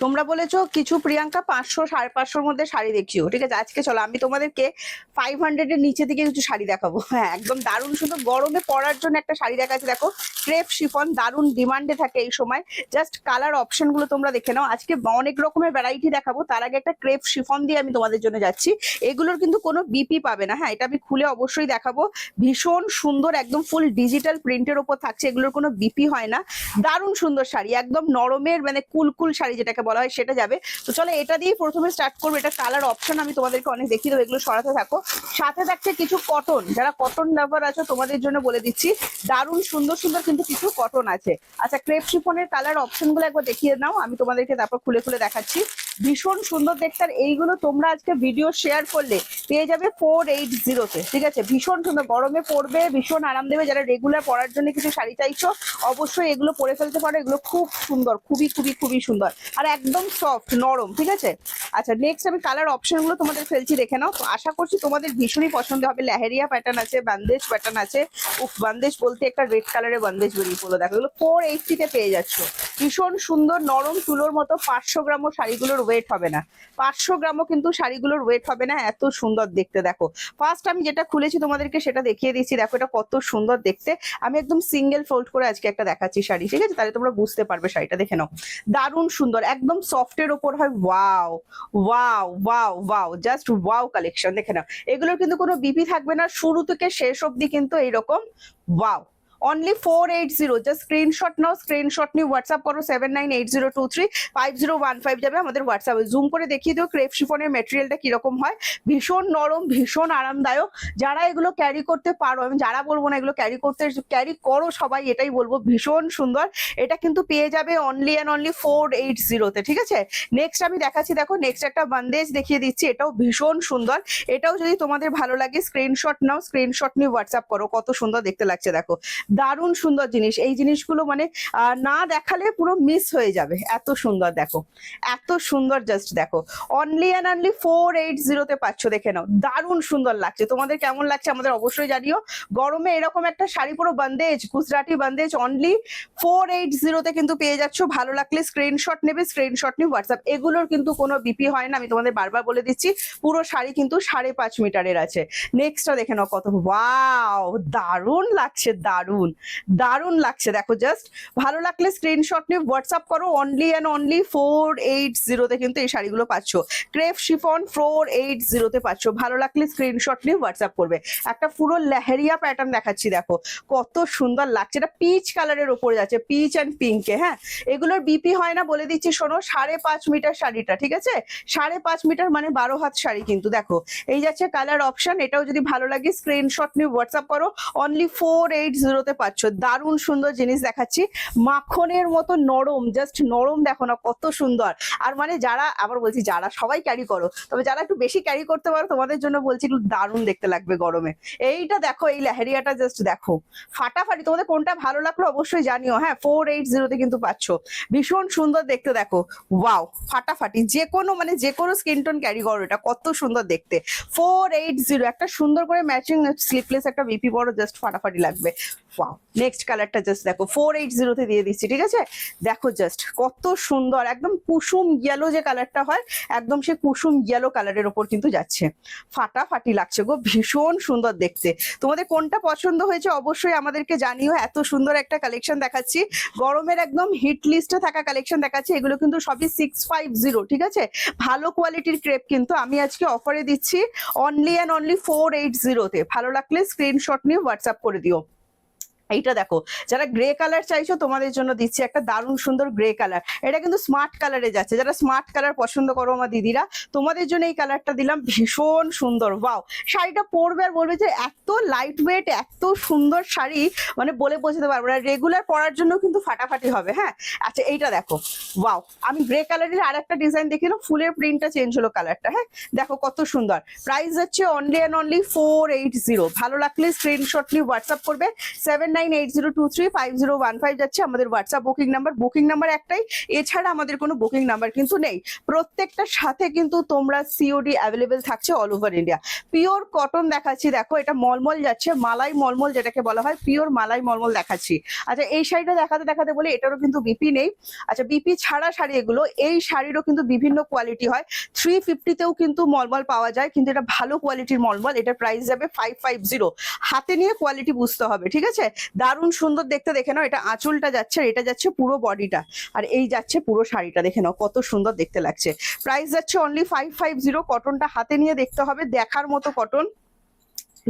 তোমরা বলেছো কিছু প্রিয়াঙ্কা 500 550-র মধ্যে শাড়ি দেখিও, ঠিক আছে? আজকে চলো আমি তোমাদেরকে 500 এর নিচে থেকে কিছু শাড়ি দেখাবো। হ্যাঁ, একদম দারুণ সুন্দর গরমে পরার জন্য একটা শাড়ি দেখাচ্ছি। দেখো ক্রেপ শিফন, দারুণ ডিমান্ডে থাকে এই সময়। জাস্ট কালার অপশন গুলো তোমরা দেখে নাও। আজকে অনেক রকমের ভ্যারাইটি দেখাবো, তার আগে একটা ক্রেপ শিফন দিয়ে আমি তোমাদের জন্য যাচ্ছি। এগুলোর কিন্তু কোনো বিপি পাবে না। হ্যাঁ, এটা আমি খুলে অবশ্যই দেখাবো। ভীষণ সুন্দর, একদম ফুল ডিজিটাল প্রিন্টের ওপর থাকছে, এগুলোর কোনো বিপি হয় না। দারুণ সুন্দর শাড়ি, একদম নরমের মানে কুলকুল শাড়ি যেটাকে বলা হয় সেটা যাবে। তো চলো এটা দিয়ে প্রথমে স্টার্ট করবো। এটা কালার অপশন আমি তোমাদেরকে অনেক দেখিয়ে দেবো, এগুলো সরাতে থাকো। সাথে থাকছে কিছু কটন, যারা কটন লাভার আছো তোমাদের জন্য বলে দিচ্ছি, দারুণ সুন্দর সুন্দর কিন্তু কিছু কটন আছে। আচ্ছা, ক্রেপ শিফনের কালার অপশন গুলো একবার দেখিয়ে নাও, আমি তোমাদেরকে তারপর খুলে খুলে দেখাচ্ছি। ভীষণ সুন্দর দেখতে, আর এইগুলো তোমরা আজকে ভিডিও শেয়ার করলে পেয়ে যাবে 480-তে, ঠিক আছে? ভীষণ সুন্দর, গরমে পরবে, ভীষণ আরাম দেবে। যারা রেগুলার পরার জন্য কিছু শাড়ি চাইছো অবশ্যই এগুলো পরে ফেলতে পারো। এগুলো খুব সুন্দর, খুবই খুবই খুবই সুন্দর, আর একদম সফট নরম, ঠিক আছে? আচ্ছা, নেক্সট আমি কালার অপশন গুলো তোমাদের ফেলছি, দেখে নাও। তো আশা করছি তোমাদের ভীষণই পছন্দ হবে। লেহেরিয়া প্যাটার্ন আছে, বান্দেজ প্যাটার্ন আছে। উফ, বান্দেজ বলতে একটা রেড কালারের বান্দেজ বেরিয়ে পড়লো, দেখো এগুলো 480-তে পেয়ে যাচ্ছ। ভীষণ সুন্দর নরম তুলোর মতো। 500 গ্রামও শাড়িগুলোর ওয়েট হবে না, 500 গ্রামও কিন্তু শাড়িগুলোর ওয়েট হবে না, এত সুন্দর দেখতে। দেখো ফার্স্ট আমি যেটা খুলেছি তোমাদেরকে সেটা দেখিয়ে দিচ্ছি। দেখো এটা কত সুন্দর দেখতে। আমি একদম সিঙ্গেল ফোল্ড করে আজকে একটা দেখাচ্ছি শাড়ি, ঠিক আছে? তাহলে তোমরা বুঝতে পারবে শাড়িটা, দেখে নাও। দারুণ সুন্দর, একদম সফটের ওপর হয়। Wow wow wow wow, just wow collection, দেখে নাও। এগুলোর কিন্তু কোনো বিপি থাকবে না, শুরু থেকে শেষ অবধি কিন্তু এইরকম। Wow, only 480। জাস্ট স্ক্রিনশট নাও, স্ক্রিনশট নিয়ে হোয়াটসঅ্যাপ করো 7980235015 যাবে আমাদের হোয়াটসঅ্যাপে। জুম করে দেখিয়ে দিও ক্রেপ শিফনের মেটেরিয়ালটা কিরকম হয়। ভীষণ নরম, ভীষণ আরামদায়ক। যারা এগুলো ক্যারি করতে পারো, আমি যারা বলবো না এগুলো ক্যারি করতে, ক্যারি করো সবাই, এটাই বলবো। ভীষণ সুন্দর, এটা কিন্তু পেয়ে যাবে অনলি অ্যান্ড অনলি 480-তে, ঠিক আছে? নেক্সট আমি দেখাচ্ছি, দেখো নেক্সট একটা বান্দেজ দেখিয়ে দিচ্ছি, এটাও ভীষণ সুন্দর। এটাও যদি তোমাদের ভালো লাগে স্ক্রিনশট নাও, স্ক্রিনশট নিয়ে হোয়াটসঅ্যাপ করো। কত সুন্দর দেখতে লাগছে দেখো, দারুণ সুন্দর জিনিস। এই জিনিসগুলো মানে না দেখালে পুরো মিস হয়ে যাবে, এত সুন্দর দেখো, এত সুন্দর। জাস্ট দেখো, অনলি অ্যান্ড অনলি 480-তে পাচ্ছ, দেখে নাও। দারুণ সুন্দর লাগছে, তোমাদের কেমন লাগছে আমাদের অবশ্যই জানিও। গরমে এরকম একটা শাড়ি পুরো বান্দেজ, গুজরাটি বান্দেজ, অনলি 480-তে কিন্তু পেয়ে যাচ্ছ। ভালো লাগলে স্ক্রিনশট নেবে, স্ক্রিনশট নিয়ে হোয়াটসঅ্যাপ। এগুলোর কিন্তু কোনো বিপি হয় না, আমি তোমাদের বারবার বলে দিচ্ছি। পুরো শাড়ি কিন্তু 5.5 মিটারের আছে। নেক্সটটা দেখে নাও, কত ওয়াও, দারুণ লাগছে, দারুণ দারুণ লাগছে। দেখো জাস্ট ভালো লাগলে স্ক্রিনশট নিয়ে হোয়াটসঅ্যাপ করো। অনলি অ্যান্ড অনলি 480-তে কিন্তু এই শাড়িগুলো পাচ্ছ। ক্রেপ শিফন 480-তে পাচ্ছ। ভালো লাগলে স্ক্রিনশট নিয়ে হোয়াটসঅ্যাপ করবে। একটা পুরো লেহেরিয়া প্যাটার্ন দেখাচ্ছি, দেখো কত সুন্দর লাগছে। এটা পিচ কালারের ওপরে যাচ্ছে, পিচ অ্যান্ড পিঙ্কে। হ্যাঁ, এগুলোর বিপি হয় না বলে দিচ্ছি, শোনো। 5.5 মিটার শাড়িটা, ঠিক আছে? 5.5 মিটার মানে 12 হাত শাড়ি কিন্তু। দেখো এই যাচ্ছে কালার অপশন, এটাও যদি ভালো লাগে স্ক্রিনশট নিয়ে হোয়াটসঅ্যাপ করো। অনলি 480-তে পাচ্ছ। দারুণ সুন্দর জিনিস দেখাচ্ছি, মাখনের মতো নরম, জাস্ট নরম। দেখো না কত সুন্দর। আর মানে যারা, আবার বলছি যারা সবাই ক্যারি করো, তবে যারা একটু বেশি ক্যারি করতে পারো তোমাদের জন্য বলছি, একটু দারুণ দেখতে লাগবে গরমে। এইটা দেখো, এই লেহেরিয়াটা জাস্ট দেখো, ফাটাফাটি। তোমাদের কোনটা ভালো লাগলো অবশ্যই জানিও। হ্যাঁ, 480-তে কিন্তু পাচ্ছ। ভীষণ সুন্দর দেখতে, দেখো ওয়াও, ফাটাফাটি। যে কোনো মানে যে কোনো স্কিন টোন ক্যারি করো, এটা কত সুন্দর দেখতে। 480, একটা সুন্দর করে ম্যাচিং স্লিপলেস একটা বিপি বড়, জাস্ট ফাটাফাটি লাগবে। ওয়াও, নেক্সট কালারটা জাস্ট দেখো, 480-তে দিয়ে দিচ্ছি, ঠিক আছে? দেখো জাস্ট কত সুন্দর, একদম কুসুম ইয়েলো যে কালারটা হয়, একদম সে কুসুম ইয়েলো কালারের ওপর কিন্তু যাচ্ছে। ফাটাফাটি লাগছে গো, ভীষণ সুন্দর দেখতে। তোমাদের কোনটা পছন্দ হয়েছে অবশ্যই আমাদেরকে জানিও। এত সুন্দর একটা কালেকশন দেখাচ্ছি, গরমের একদম হিট লিস্টে থাকা কালেকশন দেখাচ্ছি। এগুলো কিন্তু সবই 650, ঠিক আছে? ভালো কোয়ালিটির ক্রেপ কিন্তু আমি আজকে অফারে দিচ্ছি অনলি অ্যান্ড অনলি 480-তে। ভালো লাগলে স্ক্রিনশট নিয়ে হোয়াটসঅ্যাপ করে দিও। এইটা দেখো, যারা গ্রে কালার চাইছো তোমাদের জন্য দিচ্ছি একটা দারুণ সুন্দর গ্রে কালার। এটা কিন্তু স্মার্ট কালারে যাচ্ছে, যারা স্মার্ট কালার পছন্দ করো আমার দিদিরা, তোমাদের জন্য এই কালারটা দিলাম। ভীষণ সুন্দর, ওয়াও। শাড়িটা পরবে আর বলবে যে এত লাইট ওয়েট, এত সুন্দর শাড়ি, মানে বলে বোঝাতে পারবো না। রেগুলার পরার জন্য কিন্তু ফাটাফাটি হবে। হ্যাঁ, আচ্ছা এইটা দেখো, ওয়াও। আমি গ্রে কালারের আর একটা ডিজাইন দেখিলাম, ফুলের প্রিন্টটা চেঞ্জ হলো কালারটা। হ্যাঁ, দেখো কত সুন্দর। প্রাইস হচ্ছে অনলি অ্যান্ড অনলি 480। ভালো লাগলে স্ক্রিনশট নিয়ে হোয়াটসঅ্যাপ করবে 798023 5015 যাচ্ছে আমাদের হোয়াটসঅ্যাপ বুকিং নাম্বার একটাই, এছাড়া আমাদের কোনো বুকিং নাম্বার কিন্তু নেই। প্রত্যেকটার সাথে কিন্তু তোমরা সিওডি অ্যাভেলেবেল থাকছে all over India. Pure cotton দেখাচ্ছি, দেখো এটা মলমল যাচ্ছে, মালাই মলমল যেটাকে বলা হয়, পিওর মালাই মলমল দেখাচ্ছি। আচ্ছা এই শাড়িটা দেখাতে বলে এটারও কিন্তু বিপি নেই। আচ্ছা বিপি ছাড়া শাড়ি এগুলো, এই শাড়িরও কিন্তু বিভিন্ন কোয়ালিটি হয়। 350তেও কিন্তু মলমল পাওয়া যায়, কিন্তু এটা ভালো কোয়ালিটির মলমল। এটার প্রাইস যাবে 550। হাতে নিয়ে কোয়ালিটি বুঝতে হবে, ঠিক আছে? দারুণ সুন্দর দেখতে, দেখে নাও। এটা আঁচলটা যাচ্ছে, এটা যাচ্ছে পুরো বডিটা, আর এই যাচ্ছে পুরো শাড়িটা, দেখে নাও কত সুন্দর দেখতে লাগছে। প্রাইস যাচ্ছে অনলি 550। কটনটা হাতে নিয়ে দেখতে হবে, দেখার মতো কটন,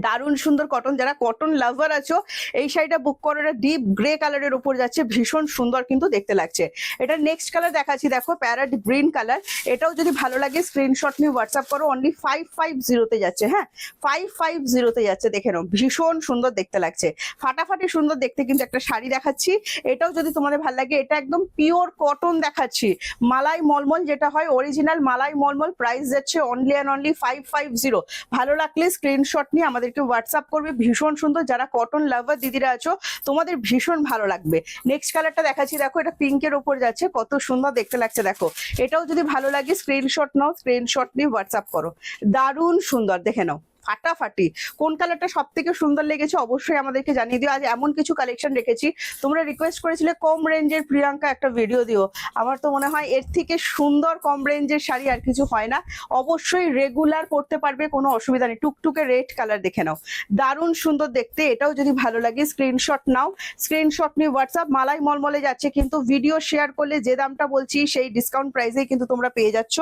দারুণ সুন্দর কটন। যারা কটন লাভার আছো এই শাড়িটা বুক করো। এটা ডিপ গ্রে কালারের উপর যাচ্ছে, ভীষণ সুন্দর কিন্তু দেখতে লাগছে। এটা নেক্সট কালার দেখাচ্ছি, দেখো প্যারট গ্রিন কালার। এটাও যদি ভালো লাগে স্ক্রিনশট নিয়ে হোয়াটসঅ্যাপ করো। অনলি 550তে যাচ্ছে, হ্যাঁ 550তে যাচ্ছে, দেখে নাও ভীষণ সুন্দর দেখতে লাগছে, ফাটাফাটি সুন্দর দেখতে কিন্তু একটা শাড়ি দেখাচ্ছি। এটাও যদি তোমাদের ভালো লাগে, এটা একদম পিওর কটন দেখাচ্ছি, মালাই মলমল যেটা হয়, অরিজিনাল মালাই মলমল। প্রাইস যাচ্ছে অনলি অ্যান্ড অনলি 550। ভালো লাগলে স্ক্রিনশট নিয়ে আমাদেরকে হোয়াটসঅ্যাপ করবে। ভীষণ সুন্দর, যারা কটন লাভার দিদিরা আছো তোমাদের ভীষণ ভালো লাগবে। নেক্সট কালারটা দেখাচ্ছি, দেখো এটা পিঙ্কের ওপর যাচ্ছে, কত সুন্দর দেখতে লাগছে দেখো। এটাও যদি ভালো লাগে স্ক্রিনশট নাও, স্ক্রিনশট নিয়ে হোয়াটসঅ্যাপ করো। দারুণ সুন্দর, দেখে নাও ফাটাফাটি। কোন কালারটা সব থেকে সুন্দর লেগেছে অবশ্যই আমাদেরকে জানিয়ে দিও। আজ এমন কিছু কালেকশন রেখেছি, তোমরা রিকোয়েস্ট করেছিলে কম রেঞ্জের প্রিয়াঙ্কা একটা ভিডিও দিও। আমার তো মনে হয় এর থেকে সুন্দর কম রেঞ্জের শাড়ি আর কিছু হয় না। অবশ্যই রেগুলার পরতে পারবে, কোনো অসুবিধা নেই। টুকটুকে রেড কালার দেখে নাও, দারুণ সুন্দর দেখতে। এটাও যদি ভালো লাগে স্ক্রিনশট নাও, স্ক্রিনশট নিয়ে হোয়াটসঅ্যাপ। মালাই মলমলে যাচ্ছে, কিন্তু ভিডিও শেয়ার করলে যে দামটা বলছি সেই ডিসকাউন্ট প্রাইসেই কিন্তু তোমরা পেয়ে যাচ্ছ।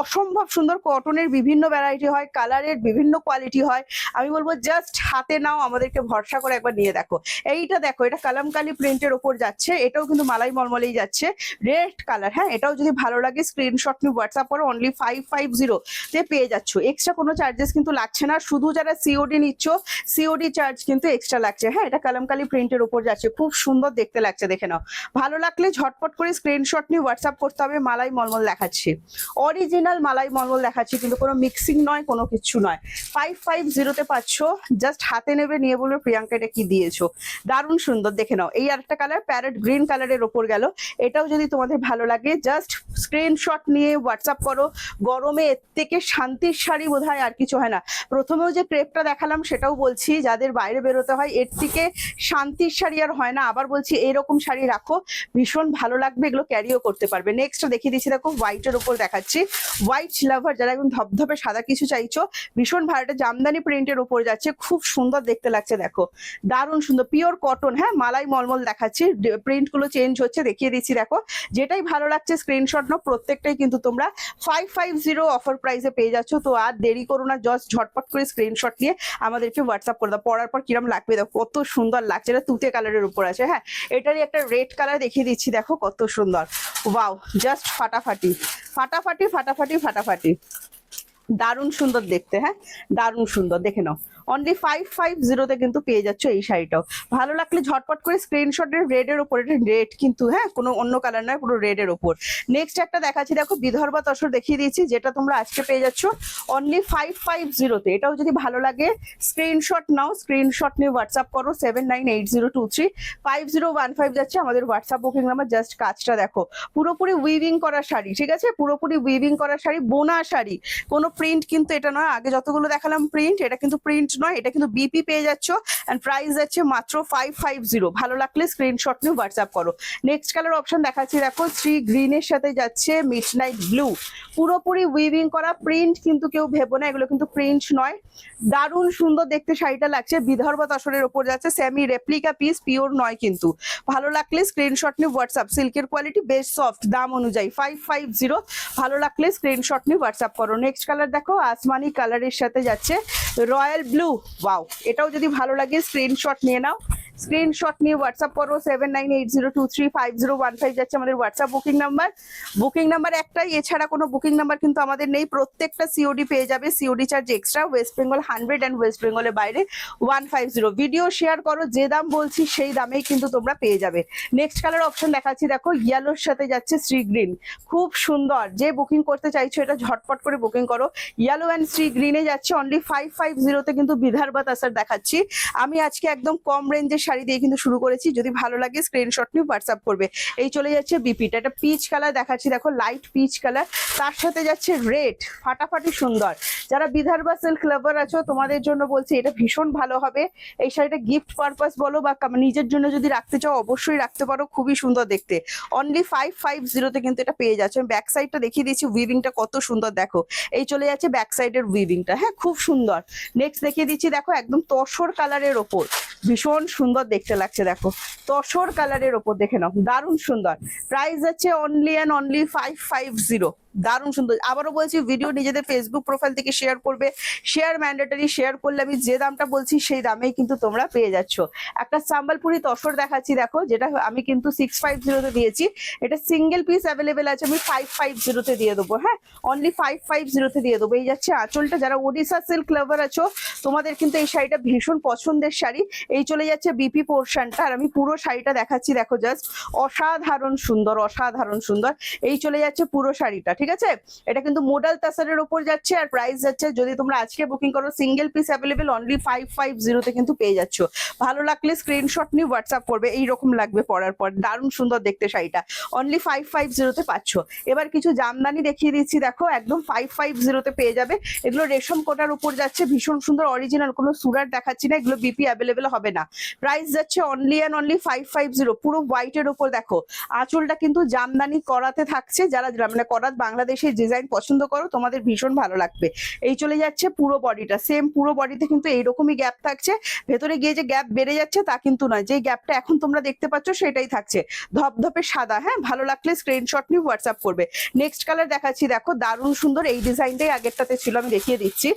অসম্ভব সুন্দর কটনের বিভিন্ন ভ্যারাইটি হয়, কালারের বিভিন্ন কোয়ালিটি হয়। আমি বলবো জাস্ট হাতে নাও, আমাদেরকে ভরসা করে একবার নিয়ে দেখো। এইটা দেখো, এটা কালামকালি প্রিন্টের ওপর যাচ্ছে, এটাও কিন্তু মালাই মলমলেই যাচ্ছে, রেড কালার। হ্যাঁ এটাও যদি ভালো লাগে স্ক্রিনশট নিয়ে হোয়াটসঅ্যাপ করো। অনলি 550 তে পেয়ে যাচ্ছ। এক্সট্রা কোনো চার্জেস কিন্তু লাগছে না, শুধু যারা সিওডি নিচ্ছ সিওডি চার্জ কিন্তু এক্সট্রা লাগছে। হ্যাঁ এটা কালামকালি প্রিন্টের ওপর যাচ্ছে, খুব সুন্দর দেখতে লাগছে, দেখে নাও। ভালো লাগলে ঝটপট করে স্ক্রিনশট নিয়ে হোয়াটসঅ্যাপ করতে হবে। মালাই মলমল দেখাচ্ছি, অরিজিনাল মালাই মলমল দেখাচ্ছি, কিন্তু কোনো মিক্সিং নয়, কোনো কিছু নয়। 550তে পাচ্ছ, জাস্ট হাতে নেবে, নিয়ে বলবে প্রিয়াঙ্কা এটা কি দিয়েছো। দারুণ সুন্দর, দেখে নাও। এই আরেকটা কালার প্যারট গ্রিন কালারের ওপর গেল, এটাও যদি তোমাদের ভালো লাগে জাস্ট স্ক্রিনশট নিয়ে হোয়াটসঅ্যাপ করো। গরমে এর থেকে শান্তির শাড়ি বোধহয় আর কিছু হয় না। প্রথমেও যে ক্রেপটা দেখালাম সেটাও বলছি, যাদের বাইরে বেরোতে হয় এর থেকে শান্তির শাড়ি আর হয় না। আবার বলছি এরকম শাড়ি রাখো, ভীষণ ভালো লাগবে, এগুলো ক্যারিও করতে পারবে। নেক্সট দেখিয়ে দিচ্ছি, দেখো হোয়াইটের ওপর দেখাচ্ছি। হোয়াইট লাভার যারা একদম ধপধপে সাদা কিছু চাইছো, ভীষণ ভালো, একটা জামদানি প্রিন্টের উপর যাচ্ছে, খুব সুন্দর দেখতে লাগছে দেখো, দারুণ সুন্দর পিওর কটন। হ্যাঁ মালাই মলমল দেখাচ্ছি, প্রিন্ট গুলো চেঞ্জ হচ্ছে, দেখিয়ে দিচ্ছি দেখো। যেটাই ভালো লাগছে স্ক্রিনশট নাও, প্রত্যেকটাই কিন্তু তোমরা 550 অফার প্রাইসে পেয়ে যাচ্ছ। তো আর দেরি করো না, জাস্ট ঝটপট করে স্ক্রিনশট নিয়ে আমাদেরকে হোয়াটসঅ্যাপ করে দাও। পরার পর কিরম লাগবে দেখো, কত সুন্দর লাগছে। এটা তুতে কালারের উপর আছে, হ্যাঁ এটারই একটা রেড কালার দেখিয়ে দিচ্ছি, দেখো কত সুন্দর। ওয়াও, জাস্ট ফাটাফাটি ফাটাফাটি ফাটাফাটি ফাটাফাটি, দারুণ সুন্দর দেখতে। হ্যাঁ দারুণ সুন্দর, দেখে নাও। অনলি 550তে কিন্তু পেয়ে যাচ্ছ এই শাড়িটাও। ভালো লাগলে ঝটপট করে স্ক্রিনশটের রেডের ওপর, এটা রেড কিন্তু, হ্যাঁ কোনো অন্য কালার নয়, পুরো রেডের ওপর। নেক্সট একটা দেখাচ্ছি, দেখো বিদর্ভা তসর দেখিয়ে দিয়েছি, যেটা তোমরা আজকে পেয়ে যাচ্ছ অনলি 550তে। এটাও যদি ভালো লাগে স্ক্রিনশট নাও, স্ক্রিনশট নিয়ে হোয়াটসঅ্যাপ করো। 798023 5015 যাচ্ছে আমাদের হোয়াটসঅ্যাপ বুকিং নাম্বার। জাস্ট কাজটা দেখো, পুরোপুরি উইভিং করা শাড়ি, ঠিক আছে পুরোপুরি উইভিং করা শাড়ি, বোনা শাড়ি, কোনো প্রিন্ট কিন্তু এটা নয়। আগে যতগুলো দেখালাম প্রিন্ট, এটা কিন্তু প্রিন্ট নয়, এটা কিন্তু বিপি পেয়ে যাচ্ছ। এন্ড প্রাইস যাচ্ছে মাত্র 550। ভালো লাগলে স্ক্রিনশট নিয়ে হোয়াটসঅ্যাপ করো। নেক্সট কালার অপশন দেখাচ্ছি, দেখো থ্রি গ্রিনের সাথে যাচ্ছে মিডনাইট ব্লু, পুরোপুরি উইভিং করা প্রিন্ট, কিন্তু কেউ ভেবো না এগুলো কিন্তু প্রিন্ট নয়। দারুণ সুন্দর দেখতে শাড়িটা লাগছে, বিদর্ভা তসরের ওপর যাচ্ছে, সেমি রেপ্লিকা পিস, পিওর নয় কিন্তু। ভালো লাগলে স্ক্রিনশট নিয়ে হোয়াটসঅ্যাপ। সিল্কের কোয়ালিটি বেশ সফট, দাম অনুযায়ী 550। ভালো লাগলে স্ক্রিনশট নিয়ে হোয়াটসঅ্যাপ করো। নেক্সট কালার দেখো আসমানি কালারের সাথে যাচ্ছে রয়্যাল ব্লু। ওয়াও, এটাও যদি ভালো লাগে স্ক্রিনশট নিয়ে নাও, স্ক্রিনশট নিয়ে হোয়াটসঅ্যাপ করো। 7980235015 যাচ্ছে আমাদের WhatsApp booking number. Booking number একটাই, এছাড়া কোনো বুকিং নাম্বার কিন্তু আমাদের নেই। প্রত্যেকটা সিওডি পেয়ে যাবে, COD charge extra. West Bengal 100 and West বেঙ্গলের বাইরে 150। ভিডিও শেয়ার করো, যে দাম বলছি সেই দামেই কিন্তু তোমরা পেয়ে যাবে। নেক্সট কালার অপশন দেখাচ্ছি, দেখো ইয়েলোর সাথে যাচ্ছে সি গ্রিন, খুব সুন্দর। যে বুকিং করতে চাইছো এটা ঝটপট করে বুকিং করো। ইয়েলো অ্যান্ড সি গ্রিনে যাচ্ছে অনলি 550তে কিন্তু বিদর্ভা তসর দেখাচ্ছি। আমি আজকে একদম কম রেঞ্জের শাড়ি দিয়ে কিন্তু শুরু করেছি, যদি ভালো লাগে স্ক্রিনশট নিয়ে হোয়াটসঅ্যাপ করবে। এই চলে যাচ্ছে বিপিটা, এটা পিচ কালার দেখাচ্ছি, দেখো লাইট পিচ কালার, তার সাথে যাচ্ছে রেড, ফাটাফাটি সুন্দর। যারা বিদর্ভা সিল্ক লাভার আছো তোমাদের জন্য বলছি এটা ভীষণ ভালো হবে। এই শাড়িটা গিফট পারপাস বলো বা নিজের জন্য যদি রাখতে চাও অবশ্যই রাখতে পারো, খুবই সুন্দর দেখতে। অনলি 550 কিন্তু এটা পেয়ে যাচ্ছে। আমি ব্যাক সাইডটা দেখিয়ে দিচ্ছি, উইভিংটা কত সুন্দর দেখো। এই চলে যাচ্ছে ব্যাক সাইডের উইভিংটা, হ্যাঁ খুব সুন্দর। নেক্সট দেখিয়ে দিচ্ছি, দেখো একদম তসর কালারের ওপর, ভীষণ সুন্দর দেখতে লাগছে, দেখো তসর কালারের ওপর দেখে নাও, দারুণ সুন্দর। প্রাইস আছে অনলি অ্যান্ড অনলি 550, দারুণ সুন্দর। আবারও বলছি ভিডিও নিজেদের ফেসবুক প্রোফাইল থেকে শেয়ার করবে, শেয়ার ম্যান্ডেটরি, শেয়ার করলে আমি যে দামটা বলছি সেই দামেই কিন্তু তোমরা পেয়ে যাচ্ছ। একটা সাম্বলপুরি তসর দেখাচ্ছি দেখো, যেটা আমি কিন্তু 650 দিয়েছি, এটা সিঙ্গেল পিস অ্যাভেলেবেল আছে, আমি 550 দিয়ে দেবো, হ্যাঁ অনলি 550 দিয়ে দেবো। এই যাচ্ছে আঁচলটা, যারা ওড়িশা সিল্ক লাভার আছো তোমাদের কিন্তু এই শাড়িটা ভীষণ পছন্দের শাড়ি। এই চলে যাচ্ছে বিপি পোর্শনটা, আর আমি পুরো শাড়িটা দেখাচ্ছি, দেখো জাস্ট অসাধারণ সুন্দর, অসাধারণ সুন্দর। এই চলে যাচ্ছে পুরো শাড়িটা, ঠিক আছে। এটা কিন্তু মোডাল তাসারের উপর যাচ্ছে, আর প্রাইস যাচ্ছে যদি তোমরা আজকে বুকিং করো সিঙ্গেল পিস অ্যাভেলেবেল অনলি 550 কিন্তু পেয়ে যাচ্ছ। ভালো লাগলে স্ক্রিনশট নিয়ে হোয়াটসঅ্যাপ করবে, এইরকম লাগবে পরার পর, দারুণ সুন্দর দেখতে শাড়িটা, অনলি 550 পাচ্ছ। এবার কিছু জামদানি দেখিয়ে দিচ্ছি, দেখো একদম 550 পেয়ে যাবে। এগুলো রেশম কোটার উপর যাচ্ছে, ভীষণ সুন্দর অরিজিনাল, কোনো সুরাট দেখাচ্ছি না, এগুলো বিপি অ্যাভেলেবেল হবে না। প্রাইস যাচ্ছে অনলি অ্যান্ড অনলি 550, পুরো হোয়াইটের উপর দেখো আঁচলটা কিন্তু জামদানি করাতে থাকছে। যারা মানে করাত বাংলাদেশের ডিজাইন পছন্দ করো তোমাদের ভীষণ ভালো লাগবে। এই চলে যাচ্ছে পুরো বডিটা, সেম পুরো বডিতে কিন্তু এইরকমই গ্যাপ থাকছে, ভেতরে গিয়ে যে গ্যাপ বেড়ে যাচ্ছে তা কিন্তু নয়, যে গ্যাপটা এখন তোমরা দেখতে পাচ্ছ সেটাই থাকছে, ধপধপে সাদা। হ্যাঁ ভালো লাগলে স্ক্রিনশট নিয়ে হোয়াটসঅ্যাপ করবে। নেক্সট কালার দেখাচ্ছি, দেখো দারুণ সুন্দর, এই ডিজাইনটাই আগেরটাতে ছিল, আমি দেখিয়ে দিচ্ছি,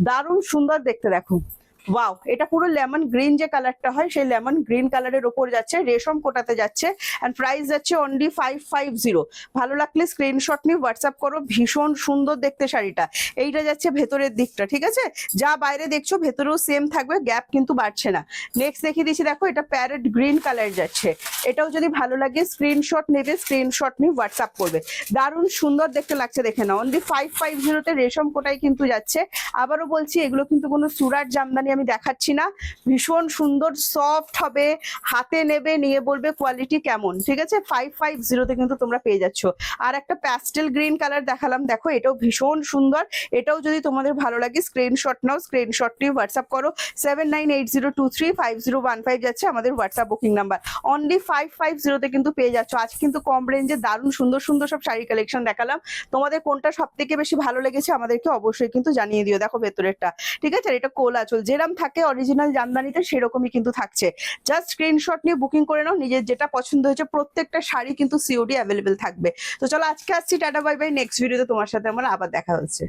দারুণ সুন্দর দেখতে দেখো। ওয়াও, এটা পুরো লেমন গ্রিন যে কালারটা হয় সেই লেমন গ্রিন কালারের উপর যাচ্ছে, রেশম কোটাতে যাচ্ছে, এন্ড প্রাইস যাচ্ছে অনলি 550। ভালো লাগলে স্ক্রিনশট নিয়ে হোয়াটসঅ্যাপ করো, ভীষণ সুন্দর দেখতে শাড়িটা। এইটা যাচ্ছে ভেতরের দিকটা, ঠিক আছে, যা বাইরে দেখছো ভেতরেও সেম থাকবে, গ্যাপ কিন্তু বাড়ছে না। নেক্সট দেখিয়ে দিচ্ছি, দেখো এটা প্যারেট গ্রিন কালার যাচ্ছে, এটাও যদি ভালো লাগে স্ক্রিনশট নেবে, স্ক্রিনশট নিয়ে হোয়াটসঅ্যাপ করবে, দারুণ সুন্দর দেখতে লাগছে দেখে না। অনলি 550 রেশম কোটাই কিন্তু যাচ্ছে। আবারও বলছি এগুলো কিন্তু কোনো সুরাট জামদানি আমি দেখাচ্ছি না, ভীষণ সুন্দর সফট হবে, হাতে নেবে নিয়ে বলবে কোয়ালিটি কেমন, ঠিক আছে। 550 কিন্তু তোমরা পেয়ে যাচ্ছ। আর একটা প্যাস্টেল গ্রিন কালার দেখালাম, দেখো এটাও ভীষণ সুন্দর, এটাও যদি তোমাদের ভালো লাগে স্ক্রিনশট নাও, স্ক্রিনশট নিয়ে হোয়াটসঅ্যাপ করো। 7980235015 যাচ্ছে আমাদের হোয়াটসঅ্যাপ বুকিং নাম্বার। অনলি 550 কিন্তু পেয়ে যাচ্ছ। আজ কিন্তু কম রেঞ্জে দারুণ সুন্দর সুন্দর সব শাড়ি কালেকশন দেখালাম, তোমাদের কোনটা সব থেকে বেশি ভালো লেগেছে আমাদেরকে অবশ্যই কিন্তু জানিয়ে দিও। দেখো ভেতরেরটা, ঠিক আছে, এটা কোলা আঁচল, যেরকম থাকে অরিজিনাল জামদানিতে সেরকমই কিন্তু থাকছে। জাস্ট স্ক্রিনশট নিয়ে বুকিং করে নাও, নিজের যেটা পছন্দ হয়েছে, প্রত্যেকটা শাড়ি কিন্তু সিওডি অ্যাভেলেবেল থাকবে। তো চলো আজকে আসছি, টাটা বাই বাই, নেক্সট ভিডিওতে তোমার সাথে আমার আবার দেখা হচ্ছে।